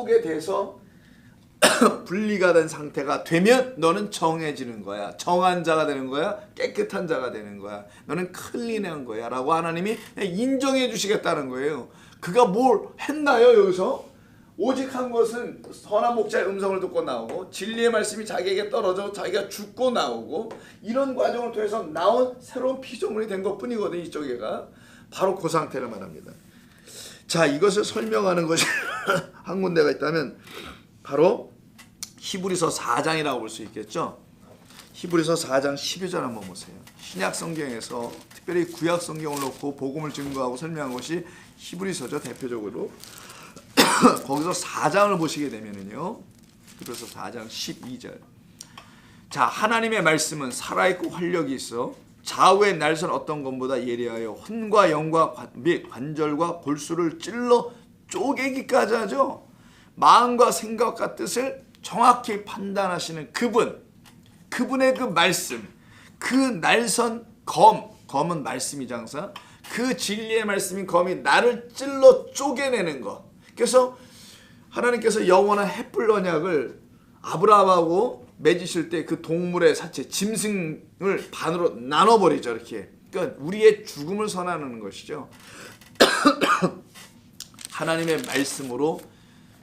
속에 대해서 분리가 된 상태가 되면 너는 정해지는 거야. 정한 자가 되는 거야. 깨끗한 자가 되는 거야. 너는 클린한 거야 라고 하나님이 인정해 주시겠다는 거예요. 그가 뭘 했나요 여기서? 오직 한 것은 선한 목자의 음성을 듣고 나오고 진리의 말씀이 자기에게 떨어져 자기가 죽고 나오고 이런 과정을 통해서 나온 새로운 피조물이 된 것뿐이거든요. 이쪽에가 바로 그 상태를 말합니다. 자, 이것을 설명하는 것이 한 군데가 있다면 바로 히브리서 4장이라고 볼 수 있겠죠. 히브리서 4장 12절 한번 보세요. 신약 성경에서 특별히 구약 성경을 놓고 복음을 증거하고 설명한 것이 히브리서죠. 대표적으로 거기서 4장을 보시게 되면은요. 그래서 4장 12절. 자, 하나님의 말씀은 살아있고 활력이 있어 좌우의 날선 어떤 것보다 예리하여 혼과 영과 및 관절과 골수를 찔러 쪼개기까지 하죠. 마음과 생각과 뜻을 정확히 판단하시는 그분의 그 말씀, 그 날선 검은 말씀이죠. 항상 그 진리의 말씀인 검이 나를 찔러 쪼개내는 것. 그래서 하나님께서 영원한 햇불 언약을 아브라함하고 맺으실 때 그 동물의 사체, 짐승을 반으로 나눠버리죠. 이렇게. 그러니까 우리의 죽음을 선언하는 것이죠. 하나님의 말씀으로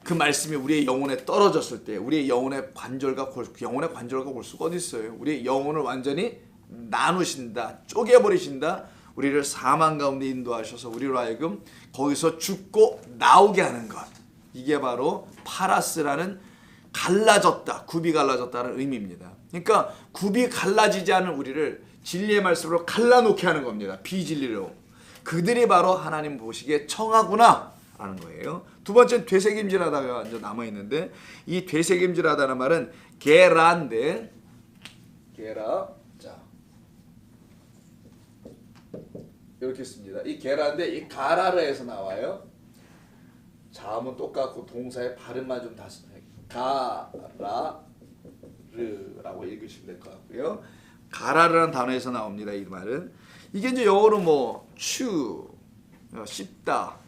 그 말씀이 우리의 영혼에 떨어졌을 때 우리의 영혼의 관절과 골수가 어디 있어요? 우리의 영혼을 완전히 나누신다, 쪼개버리신다. 우리를 사망 가운데 인도하셔서 우리로 하여금 거기서 죽고 나오게 하는 것. 이게 바로 파라스라는 갈라졌다, 굽이 갈라졌다는 의미입니다. 그러니까 굽이 갈라지지 않은 우리를 진리의 말씀으로 갈라놓게 하는 겁니다. 비진리로. 그들이 바로 하나님 보시기에 청하구나 라는 거예요. 두 번째는 되새김질하다가 이제 남아있는데 이 되새김질하다는 말은 게라인데 게라 자 이렇게 씁니다. 이 게라인데 이 가라르에서 나와요. 자음은 똑같고 동사의 발음만 좀 다시 가라르라고 읽으시면 될 것 같고요. 가라르라는 단어에서 나옵니다. 이 말은 이게 이제 영어로 뭐 씹다,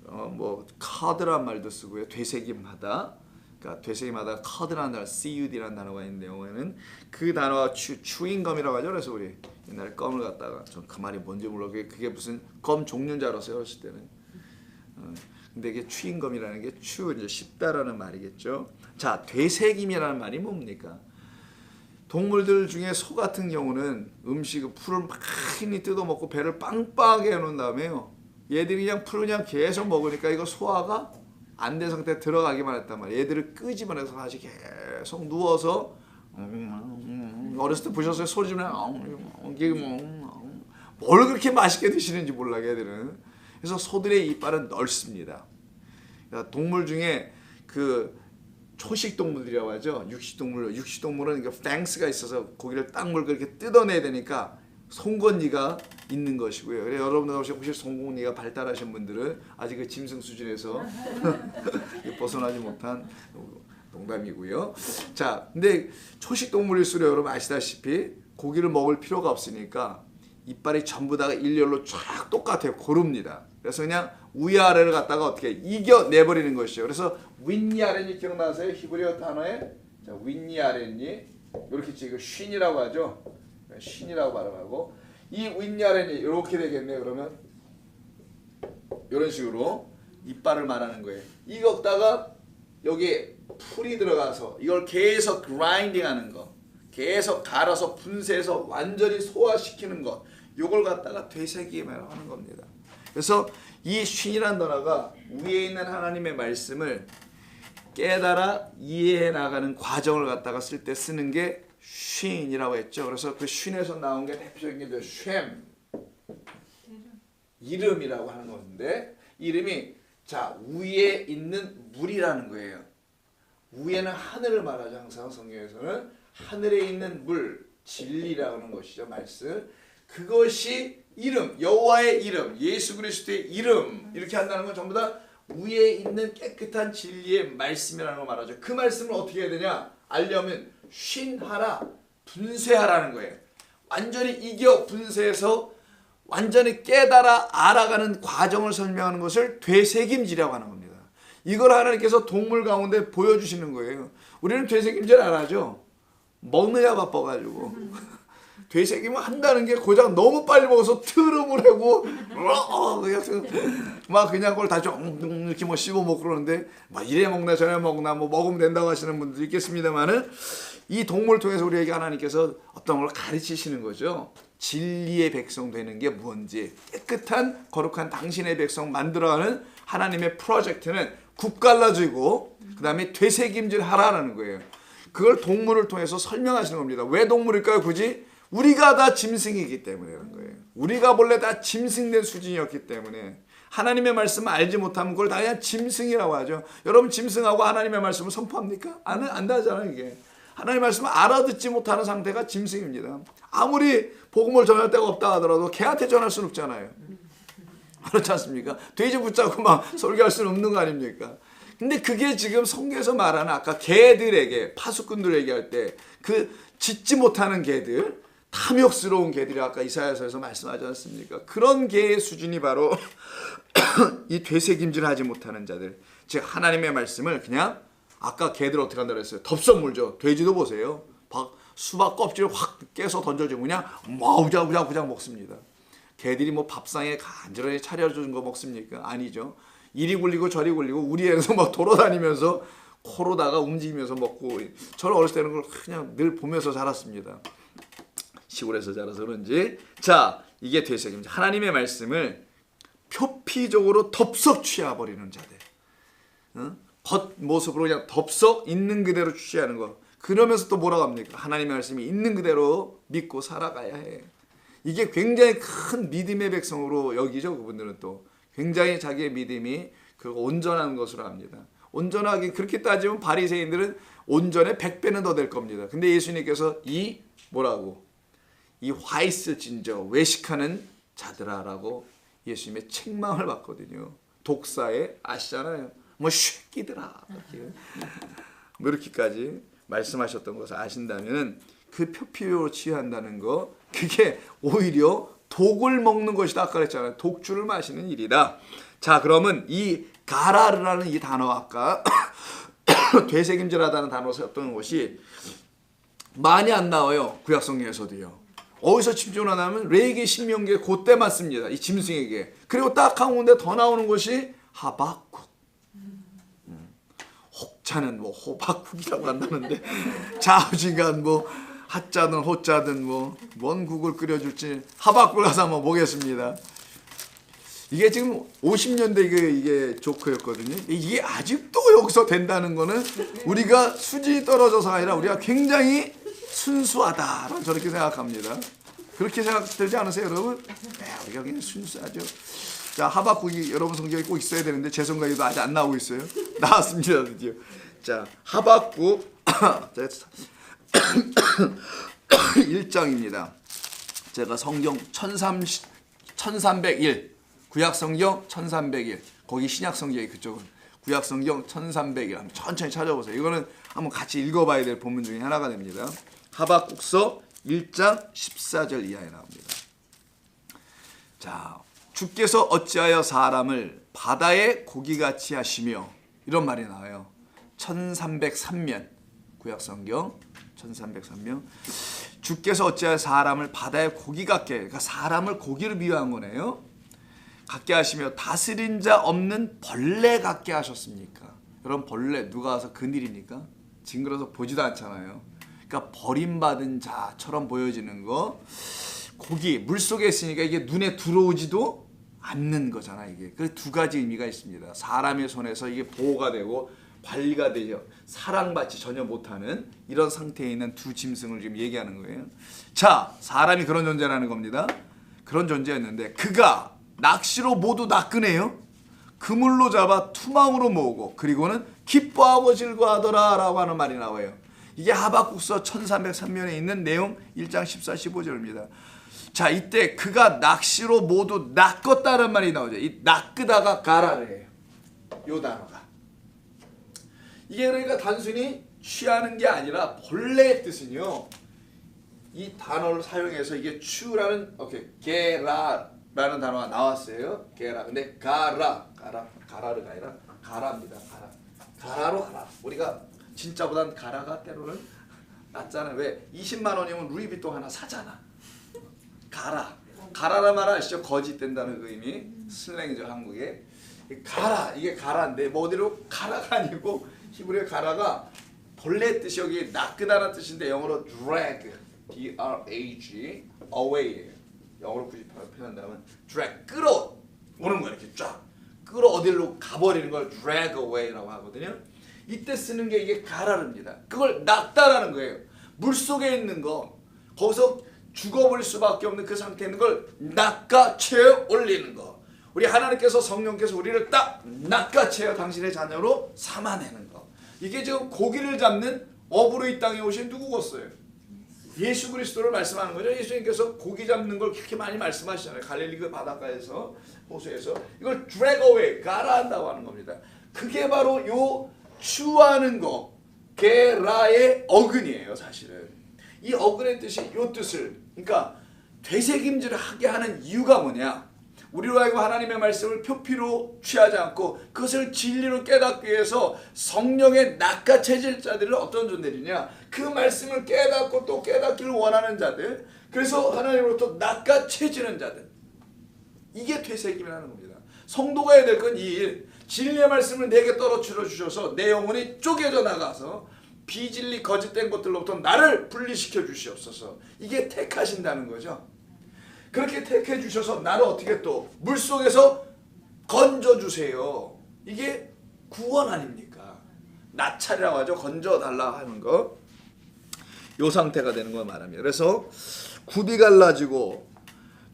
뭐 카드란 말도 쓰고요. 되새김하다. 그러니까 되새김하다 카드라는 단어, cud라는 단어가 있는데 영어에는 그 단어가 추잉검이라고 하죠. 그래서 우리 옛날에 껌을 갖다가 전 그 말이 뭔지 몰라. 그게 무슨 껌 종류인 줄 알았어요. 어렸을 때는. 근데 이게 추잉검이라는 게 이제 씹다라는 말이겠죠. 자, 되새김이라는 말이 뭡니까? 동물들 중에 소 같은 경우는 음식을 풀을 많이 뜯어먹고 배를 빵빵하게 해놓은 다음에요. 얘들이 그냥 풀을 그냥 계속 먹으니까 이거 소화가 안 된 상태에 들어가기만 했단 말이에요. 얘들을 끄집어 내서 다시 계속 누워서 어렸을 때 보셨어요? 소리 지르면 뭘 그렇게 맛있게 드시는지 몰라 얘들은. 그래서 소들의 이빨은 넓습니다. 그러니까 동물 중에 그 초식 동물들이라고 하죠. 육식동물은 그 팽스가 있어서 고기를 딱 물고 이렇게 뜯어내야 되니까 송곳니가 있는 것이고요. 그래서 여러분들 혹시 송곳니가 발달하신 분들은 아직 그 짐승 수준에서 벗어나지 못한 농담이고요. 자, 근데 초식 동물일수록 여러분 아시다시피 고기를 먹을 필요가 없으니까 이빨이 전부 다 일렬로 쫙 똑같아요. 고릅니다. 그래서 그냥 위아래를 갖다가 어떻게 이겨내버리는 것이죠. 그래서 윗니아랫니 기억나세요? 히브리어 단어에 자, 윗니아랫니 이렇게 지금 쉰이라고 하죠. 쉰이라고 발음하고 이 윗니아랫니 이렇게 되겠네요. 그러면 이런 식으로 이빨을 말하는 거예요. 이거다가 여기 풀이 들어가서 이걸 계속 그라인딩하는 거, 계속 갈아서 분쇄해서 완전히 소화시키는 것, 이걸 갖다가 되새김이라고 하는 겁니다. 그래서 이 쉰이라는 단어가 위에 있는 하나님의 말씀을 깨달아 이해해 나가는 과정을 갖다가 쓸 때 쓰는 게 쉰이라고 했죠. 그래서 그 쉰에서 나온 게 대표적인 게 쉔 이름이라고 하는 건데 이름이 자 위에 있는 물이라는 거예요. 위에는 하늘을 말하죠. 항상 성경에서는 하늘에 있는 물 진리라고 하는 것이죠. 말씀 그것이 이름 여호와의 이름 예수 그리스도의 이름 이렇게 한다는 건 전부 다 위에 있는 깨끗한 진리의 말씀이라는 걸 말하죠. 그 말씀을 어떻게 해야 되냐 알려면 쉰하라 분쇄하라는 거예요. 완전히 이겨 분쇄해서 완전히 깨달아 알아가는 과정을 설명하는 것을 되새김질이라고 하는 겁니다. 이걸 하나님께서 동물 가운데 보여주시는 거예요. 우리는 되새김질 안 하죠. 먹느냐 바빠가지고. 되새김을 한다는 게 고작 너무 빨리 먹어서 트름을 하고 막 그냥 그걸 다 좀 이렇게 뭐 씹어 먹고 그러는데 막 이래 먹나 저래 먹나 뭐 먹으면 된다고 하시는 분들도 있겠습니다만은 이 동물을 통해서 우리에게 하나님께서 어떤 걸 가르치시는 거죠. 진리의 백성 되는 게 뭔지, 깨끗한 거룩한 당신의 백성 만들어가는 하나님의 프로젝트는 국 갈라지고 그 다음에 되새김질 하라는 거예요. 그걸 동물을 통해서 설명하시는 겁니다. 왜 동물일까요? 굳이? 우리가 다 짐승이기 때문에 그런 거예요. 우리가 본래 다 짐승된 수준이었기 때문에 하나님의 말씀을 알지 못하면 그걸 다 그냥 짐승이라고 하죠. 여러분 짐승하고 하나님의 말씀을 선포합니까? 안 하잖아요. 이게 하나님의 말씀을 알아듣지 못하는 상태가 짐승입니다. 아무리 복음을 전할 데가 없다 하더라도 개한테 전할 수는 없잖아요. 그렇지 않습니까? 돼지 붙잡고 막 설교할 수는 없는 거 아닙니까? 근데 그게 지금 성경에서 말하는 아까 개들에게, 파수꾼들에게 할 때 그 짖지 못하는 개들, 탐욕스러운 개들이 아까 이사야서에서 말씀하지 않습니까? 그런 개의 수준이 바로 이 되새김질 하지 못하는 자들. 즉 하나님의 말씀을 그냥 아까 개들 어떻게 한다고 했어요? 덥석 물죠. 돼지도 보세요. 수박 껍질을 확 깨서 던져주면 그냥 우자우자 먹습니다. 개들이 뭐 밥상에 간절하게 차려준 거 먹습니까? 아니죠. 이리 굴리고 저리 굴리고 우리 애에서 막 돌아다니면서 코로다가 움직이면서 먹고, 저는 어렸을 때는 그걸 그냥 늘 보면서 자랐습니다. 시골에서 자라서 그런지. 자, 이게 되새김질. 하나님의 말씀을 표피적으로 덥석 취해버리는 자들. 겉모습으로 그냥 덥석 있는 그대로 취하는 거. 그러면서 또 뭐라고 합니까? 하나님의 말씀이 있는 그대로 믿고 살아가야 해. 이게 굉장히 큰 믿음의 백성으로 여기죠. 그분들은 또 굉장히 자기의 믿음이 그 온전한 것으로 합니다. 온전하게 그렇게 따지면 바리새인들은 온전에 100배는 더 될 겁니다. 근데 예수님께서 이 뭐라고? 이 화이스 진저 외식하는 자들아라고 예수님의 책망을 받거든요. 독사에 아시잖아요. 뭐 쉐끼들아 뭐 이렇게까지 말씀하셨던 것을 아신다면 그 표피로 취한다는 거, 그게 오히려 독을 먹는 것이다. 아까 그랬잖아요. 독주를 마시는 일이다. 자, 그러면 이 가라르라는 이 단어, 아까 되새김질하다는 단어 썼던 것이 많이 안 나와요. 구약성경에서도요. 어디서 집중을 하냐면 레위기 신명기에 그때만 씁니다. 이 짐승에게. 그리고 딱 한 군데 더 나오는 것이 하박국. 혹자는 뭐 호박국이라고 한다는데 좌우지간 뭐 하자든 호자든 뭐 뭔 국을 끓여줄지 하박국 가서 한번 보겠습니다. 이게 지금 50년대 이게 조크였거든요. 이게 아직도 여기서 된다는 거는 우리가 수준이 떨어져서가 아니라 우리가 굉장히 순수하다, 저렇게 생각합니다. 그렇게 생각되지 않으세요, 여러분? 네, 우리가 굉장히 순수하죠. 자, 하박국이 여러분 성경에 꼭 있어야 되는데 제 성경에도 아직 안 나오고 있어요. 나왔습니다, 드디어. 자, 하박국 1장입니다. 제가 성경 1301, 구약성경 1301, 거기 신약성경이 그쪽은 구약성경 1301, 한번 천천히 찾아보세요. 이거는 한번 같이 읽어봐야 될 본문 중에 하나가 됩니다. 하박국서 1장 14절 이하에 나옵니다. 자, 주께서 어찌하여 사람을 바다의 고기같이 하시며, 이런 말이 나와요. 1303면 구약성경 1303면 주께서 어찌하여 사람을 바다의 고기 같게, 그러니까 사람을 고기로 비유한 거네요. 같게 하시며 다스린 자 없는 벌레 같게 하셨습니까? 여러분, 벌레 누가 와서 그늘입니까? 징그러서 보지도 않잖아요. 그러니까 버림받은 자처럼 보여지는 거. 고기 물속에 있으니까 이게 눈에 들어오지도 않는 거잖아. 이게 그 두 가지 의미가 있습니다. 사람의 손에서 이게 보호가 되고 관리가 되죠. 사랑받지 전혀 못하는 이런 상태에 있는 두 짐승을 지금 얘기하는 거예요. 자, 사람이 그런 존재라는 겁니다. 그런 존재였는데 그가 낚시로 모두 낚으네요. 그물로 잡아 투망으로 모으고 그리고는 기뻐하고 즐거워하더라 라고 하는 말이 나와요. 이게 하박국서 1303면에 있는 내용 1장 14, 15절입니다. 자, 이때 그가 낚시로 모두 낚았다는 말이 나오죠. 이 낚으다가 가라래요. 요 단어가. 이게 그러니까 단순히 취하는 게 아니라 본래의 뜻은요. 이 단어를 사용해서 이게 추라는 게라라는 단어가 나왔어요. 게라. 근데 가라르가 아니라 가라입니다. 가라로 하라. 우리가 진짜보단 가라가 때로는 낫잖아요. 왜? 20만 원이면 루이비통 하나 사잖아. 가라란 말 아시죠? 거짓된다는 그 의미. 슬랭이죠, 한국에. 가라, 이게 가라인데 뭐 어디로 가라가 아니고 히브리어 가라가 벌레 뜻이 여기 낚으다는 뜻인데 영어로 drag, D-R-A-G, away예요. 영어로 굳이 표현한다면 drag, 끌어오는 거야. 이렇게 쫙 끌어 어디로 가버리는 걸 drag away라고 하거든요. 이때 쓰는 게 이게 가라릅니다. 그걸 낚다라는 거예요. 물속에 있는 거, 거기서 죽어버릴 수밖에 없는 그 상태에 있는 걸 낚아채어 올리는 거. 우리 하나님께서 성령께서 우리를 딱 낚아채어 당신의 자녀로 삼아내는 거. 이게 지금 고기를 잡는 어부로 이 땅에 오신 누구겠어요? 예수 그리스도를 말씀하는 거죠. 예수님께서 고기 잡는 걸 그렇게 많이 말씀하시잖아요. 갈릴리 그 바닷가에서, 호수에서. 이걸 drag away, 가라한다고 하는 겁니다. 그게 바로 요 추하는 거, 게라의 어근이에요, 사실은. 이 어근의 뜻이 요 뜻을, 그러니까 되새김질을 하게 하는 이유가 뭐냐? 우리로 하여금 하나님의 말씀을 표피로 취하지 않고 그것을 진리로 깨닫기 위해서 성령의 낚아채질 자들은 어떤 존재들이냐? 그 말씀을 깨닫고 또 깨닫기를 원하는 자들, 그래서 하나님으로부터 낚아채지는 자들. 이게 되새김이라는 겁니다. 성도가 해야 될 건 이 일, 진리의 말씀을 내게 떨어뜨려 주셔서 내 영혼이 쪼개져 나가서 비진리 거짓된 것들로부터 나를 분리시켜 주시옵소서. 이게 택하신다는 거죠. 그렇게 택해 주셔서 나를 어떻게 또 물속에서 건져 주세요. 이게 구원 아닙니까? 나찰이라고 하죠. 건져 달라 하는 거. 요 상태가 되는 걸 말합니다. 그래서 굽이 갈라지고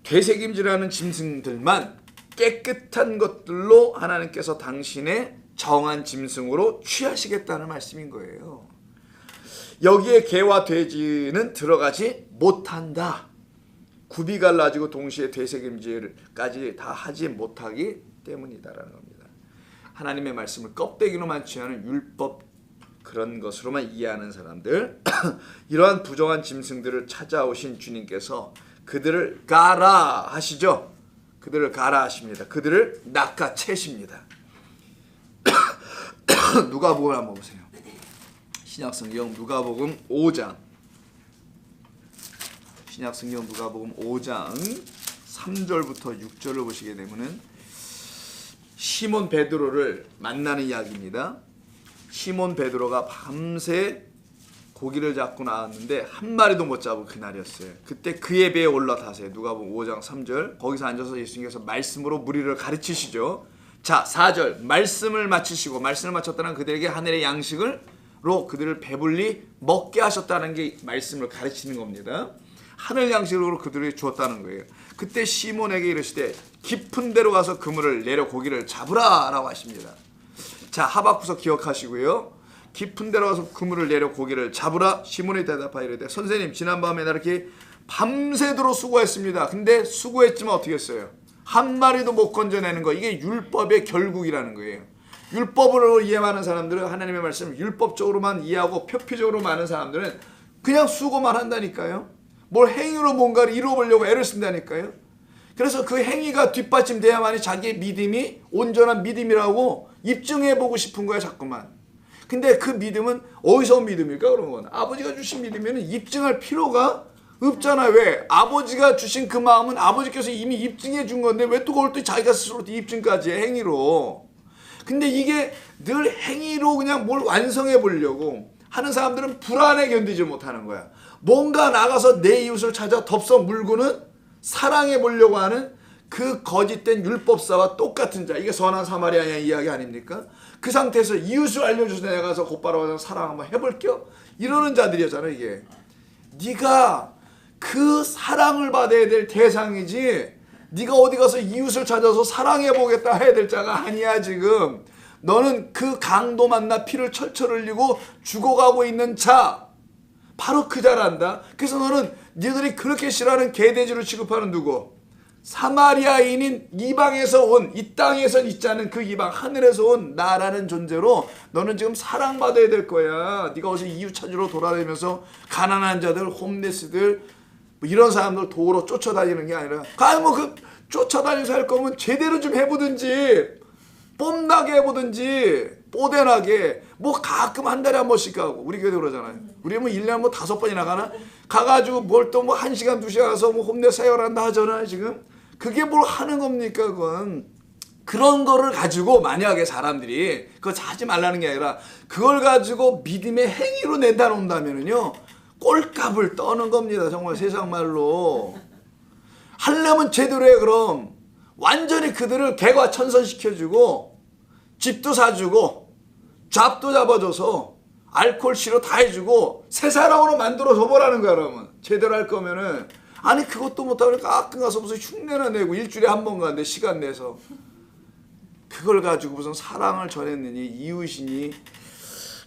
되새김질하는 짐승들만 깨끗한 것들로 하나님께서 당신의 정한 짐승으로 취하시겠다는 말씀인 거예요. 여기에 개와 돼지는 들어가지 못한다. 굽이 갈라지고 동시에 되새김질까지 다 하지 못하기 때문이다라는 겁니다. 하나님의 말씀을 껍데기로만 취하는 율법 그런 것으로만 이해하는 사람들, 이러한 부정한 짐승들을 찾아오신 주님께서 그들을 가라 하시죠. 그들을 가라 하십니다. 그들을 낚아채십니다. 누가복음 한번 보세요. 신약성경 누가복음 5장. 신약성경 누가복음 5장 3절부터 6절을 보시게 되면은 시몬 베드로를 만나는 이야기입니다. 시몬 베드로가 밤새 고기를 잡고 나왔는데 한 마리도 못 잡은 그날이었어요. 그때 그의 배에 올라타세요. 누가복음 5장 3절. 거기서 앉아서 예수님께서 말씀으로 무리를 가르치시죠. 자, 4절. 말씀을 마치시고, 말씀을 마쳤다는 그들에게 하늘의 양식으로 그들을 배불리 먹게 하셨다는 게 말씀을 가르치는 겁니다. 하늘 양식으로 그들에게 주었다는 거예요. 그때 시몬에게 이르시되 깊은 데로 가서 그물을 내려 고기를 잡으라 라고 하십니다. 자, 하박구서 기억하시고요. 깊은 데로 가서 그물을 내려 고기를 잡으라. 시몬이 대답하여 이르되 선생님, 지난밤에 나 이렇게 밤새도록 수고했습니다. 근데 수고했지만 어떻게 했어요? 한 마리도 못 건져내는 거. 이게 율법의 결국이라는 거예요. 율법으로 이해하는 사람들은 하나님의 말씀을 율법적으로만 이해하고 표피적으로 많은 사람들은 그냥 수고만 한다니까요. 뭘 행위로 뭔가를 이루어보려고 애를 쓴다니까요. 그래서 그 행위가 뒷받침돼야만이 자기의 믿음이 온전한 믿음이라고 입증해보고 싶은 거야, 자꾸만. 근데 그 믿음은 어디서 온 믿음일까? 그러면 아버지가 주신 믿음에는 입증할 필요가 없잖아요. 왜? 아버지가 주신 그 마음은 아버지께서 이미 입증해 준 건데 왜 또 그걸 또 자기가 스스로 입증까지 해, 행위로. 근데 이게 늘 행위로 그냥 뭘 완성해 보려고 하는 사람들은 불안에 견디지 못하는 거야. 뭔가 나가서 내 이웃을 찾아 덥석 물고는 사랑해 보려고 하는 그 거짓된 율법사와 똑같은 자. 이게 선한 사마리아의 이야기 아닙니까? 그 상태에서 이웃을 알려줘서 내가 가서 곧바로 가서 사랑 한번 해볼게요. 이러는 자들이었잖아요. 이게 네가 그 사랑을 받아야 될 대상이지, 네가 어디 가서 이웃을 찾아서 사랑해보겠다 해야 될 자가 아니야. 지금 너는 그 강도 만나 피를 철철 흘리고 죽어가고 있는 자, 바로 그 자란다. 그래서 너는 너희들이 그렇게 싫어하는 개돼지로 취급하는 누구? 사마리아인인 이방에서 온, 이 땅에서 있지 않은 그 이방, 하늘에서 온 나라는 존재로 너는 지금 사랑받아야 될 거야. 네가 어디서 이웃 찾으러 돌아다니면서 가난한 자들, 홈레스들 뭐 이런 사람들 도로 쫓아다니는 게 아니라, 뭐 그 쫓아다니면서 할 거면 제대로 좀 해보든지, 뽐나게 해보든지 뽀대나게 뭐 가끔 한 달에 한 번씩 가고 우리 교회도 그러잖아요. 우리 뭐 1년에 뭐 5번이나 가나? 가가지고 뭘 또 뭐 1시간 2시간 가서 뭐 홈내 사역한다 하잖아요 지금. 그게 뭘 하는 겁니까 그건. 그런 거를 가지고 만약에 사람들이 그거 하지 말라는 게 아니라 그걸 가지고 믿음의 행위로 내다 놓는다면은요 꼴값을 떠는 겁니다. 정말 세상 말로. 하려면 제대로 해. 그럼 완전히 그들을 개과천선시켜주고 집도 사주고 잡도 잡아줘서 알코올 치료 다 해주고 새 사람으로 만들어 줘보라는 거야. 그러면 제대로 할 거면은. 아니 그것도 못하고 가끔 가서 무슨 흉내나 내고 일주일에 한 번 가는데 시간 내서 그걸 가지고 무슨 사랑을 전했느니 이웃이니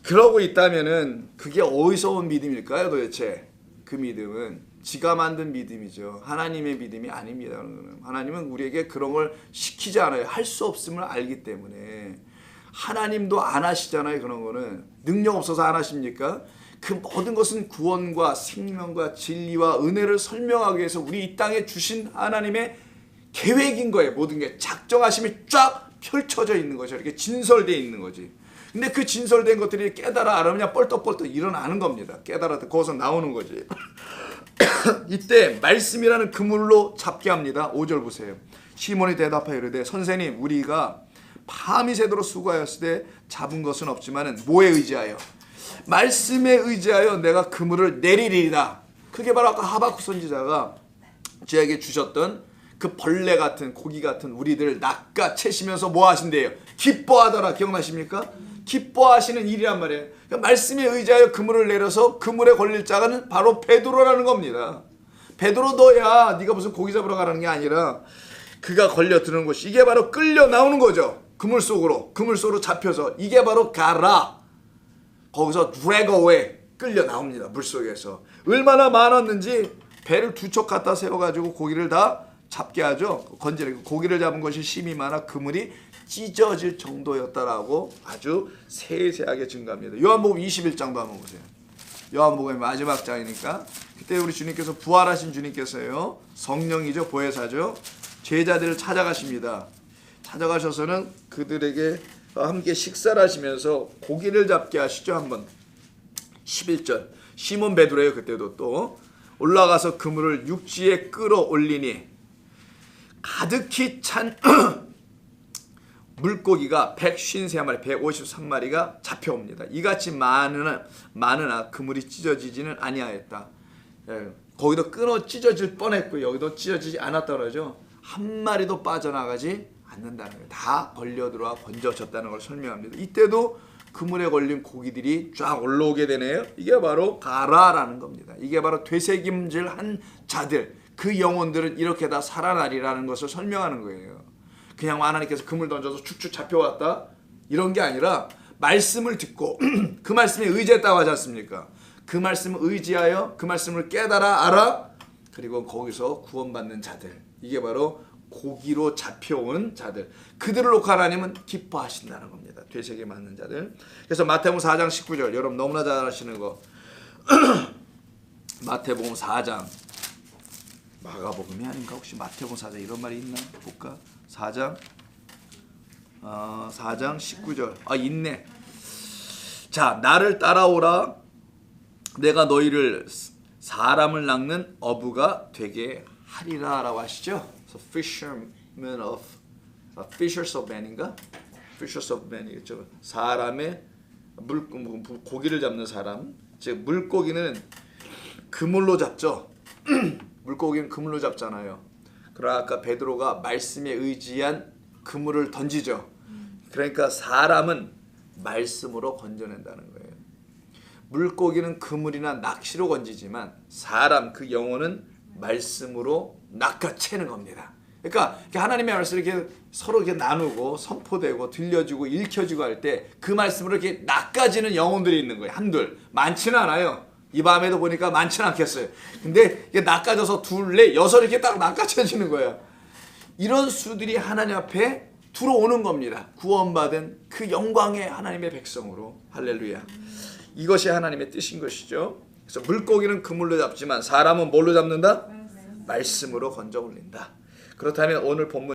그러고 있다면은 그게 어디서 온 믿음일까요 도대체? 그 믿음은 지가 만든 믿음이죠. 하나님의 믿음이 아닙니다. 하나님은 우리에게 그런 걸 시키지 않아요. 할 수 없음을 알기 때문에. 하나님도 안 하시잖아요. 그런 거는. 능력 없어서 안 하십니까? 그 모든 것은 구원과 생명과 진리와 은혜를 설명하기 위해서 우리 이 땅에 주신 하나님의 계획인 거예요. 모든 게 작정하심이 쫙 펼쳐져 있는 거죠. 이렇게 진설되어 있는 거지. 근데 그 진설된 것들이 깨달아 알아면 뻘떡뻘떡 일어나는 겁니다. 깨달아 거기서 나오는 거지. 이때 말씀이라는 그물로 잡게 합니다. 5절 보세요. 시몬이 대답하여 이르되 선생님 우리가 밤이 새도록 수고하였을 때 잡은 것은 없지만 뭐에 의지하여? 말씀에 의지하여 내가 그물을 내리리이다. 그게 바로 아까 하박국 선지자가 저에게 주셨던 그 벌레 같은 고기 같은 우리들 낚아채시면서 뭐 하신대요? 기뻐하더라. 기억나십니까? 기뻐하시는 일이란 말이에요. 그러니까 말씀에 의지하여 그물을 내려서 그물에 걸릴 자가는 바로 베드로라는 겁니다. 베드로 너야. 네가 무슨 고기 잡으러 가라는 게 아니라 그가 걸려드는 것이 이게 바로 끌려 나오는 거죠. 그물 속으로 잡혀서 이게 바로 가라. 거기서 drag away 끌려 나옵니다. 물속에서. 얼마나 많았는지 배를 두 척 갖다 세워가지고 고기를 다 잡게 하죠. 건지를 고기를 잡은 것이 심이 많아 그물이 찢어질 정도였다라고 아주 세세하게 증가합니다. 요한복음 21장도 한번 보세요. 요한복음의 마지막 장이니까 그때 우리 주님께서 부활하신 주님께서요. 성령이죠. 보혜사죠. 제자들을 찾아가십니다. 찾아가셔서는 그들에게 함께 식사를 하시면서 고기를 잡게 하시죠. 한번 11절 시몬 베드로예요. 그때도 또 올라가서 그물을 육지에 끌어올리니 가득히 찬 물고기가 153마리, 153마리가 잡혀옵니다. 이같이 많으나 그물이 찢어지지는 아니하였다. 거기도 끊어 찢어질 뻔했고 여기도 찢어지지 않았다 그러죠. 한 마리도 빠져나가지 않는다는 거예요. 다 걸려 들어와 번져졌다는 걸 설명합니다. 이때도 그물에 걸린 고기들이 쫙 올라오게 되네요. 이게 바로 가라라는 겁니다. 이게 바로 되새김질한 자들, 그 영혼들은 이렇게 다 살아나리라는 것을 설명하는 거예요. 그냥 하나님께서 그물 던져서 축축 잡혀왔다 이런 게 아니라 말씀을 듣고 그 말씀에 의지했다고 하지 않습니까? 그 말씀을 의지하여 그 말씀을 깨달아 알아 그리고 거기서 구원받는 자들, 이게 바로 고기로 잡혀온 자들, 그들을 놓고 하나님은 기뻐하신다는 겁니다. 되새김 맞는 자들. 그래서 마태복음 4장 19절 여러분 너무나 잘 아시는 거 마태복음 4장 마가복음이 아닌가? 혹시 마태복음 4장 이런 말이 있나? 볼까? 4장 19절 있네. 자, 나를 따라오라. 내가 너희를 사람을 낚는 어부가 되게 하리라 라고 하시죠. So fishermen of fishers of men인가? Fishers of men이겠죠. 사람의 고기를 잡는 사람. 즉 물고기는 그물로 잡죠. 물고기는 그물로 잡잖아요. 그러나 아까 베드로가 말씀에 의지한 그물을 던지죠. 그러니까 사람은 말씀으로 건져낸다는 거예요. 물고기는 그물이나 낚시로 건지지만 사람 그 영혼은 말씀으로 낚아채는 겁니다. 그러니까 하나님의 말씀을 이렇게 서로 이렇게 나누고 선포되고 들려주고 읽혀지고 할 때 그 말씀으로 이렇게 낚아지는 영혼들이 있는 거예요. 한둘 많지는 않아요. 이 밤에도 보니까 많지는 않겠어요. 근데 이게 낚아져서 둘, 넷, 여섯 이렇게 딱 낚아쳐지는 거예요. 이런 수들이 하나님 앞에 들어오는 겁니다. 구원받은 그 영광의 하나님의 백성으로. 할렐루야. 이것이 하나님의 뜻인 것이죠. 그래서 물고기는 그물로 잡지만 사람은 뭘로 잡는다? 말씀으로 건져 올린다. 그렇다면 오늘 본문